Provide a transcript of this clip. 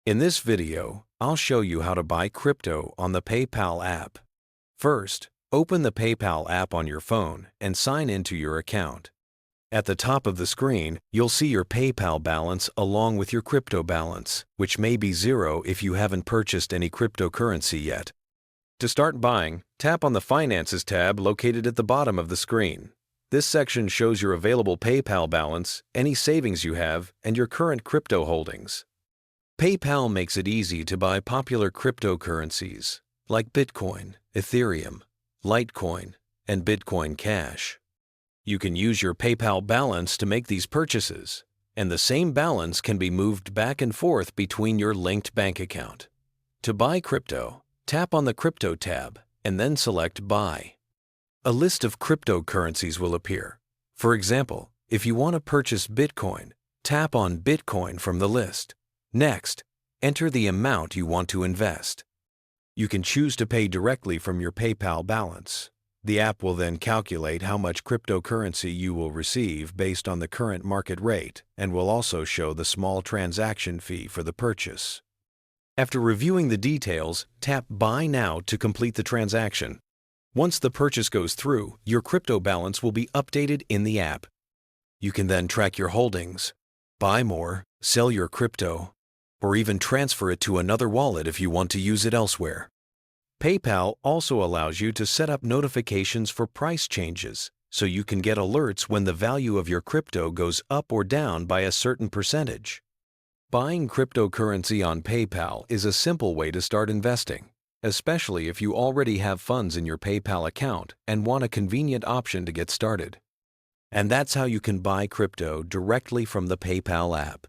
In this video, I'll show you how to buy crypto on the PayPal app. First, open the PayPal app on your phone and sign into your account. At the top of the screen, you'll see your PayPal balance along with your crypto balance, which may be zero if you haven't purchased any cryptocurrency yet. To start buying, tap on the Finances tab located at the bottom of the screen. This section shows your available PayPal balance, any savings you have, and your current crypto holdings. PayPal makes it easy to buy popular cryptocurrencies like Bitcoin, Ethereum, Litecoin, and Bitcoin Cash. You can use your PayPal balance to make these purchases, and the same balance can be moved back and forth between your linked bank account. To buy crypto, tap on the Crypto tab and then select Buy. A list of cryptocurrencies will appear. For example, if you want to purchase Bitcoin, tap on Bitcoin from the list. Next, enter the amount you want to invest. You can choose to pay directly from your PayPal balance. The app will then calculate how much cryptocurrency you will receive based on the current market rate and will also show the small transaction fee for the purchase. After reviewing the details, tap Buy Now to complete the transaction. Once the purchase goes through, your crypto balance will be updated in the app. You can then track your holdings, buy more, sell your crypto, or even transfer it to another wallet if you want to use it elsewhere. PayPal also allows you to set up notifications for price changes, so you can get alerts when the value of your crypto goes up or down by a certain percentage. Buying cryptocurrency on PayPal is a simple way to start investing, especially if you already have funds in your PayPal account and want a convenient option to get started. And that's how you can buy crypto directly from the PayPal app.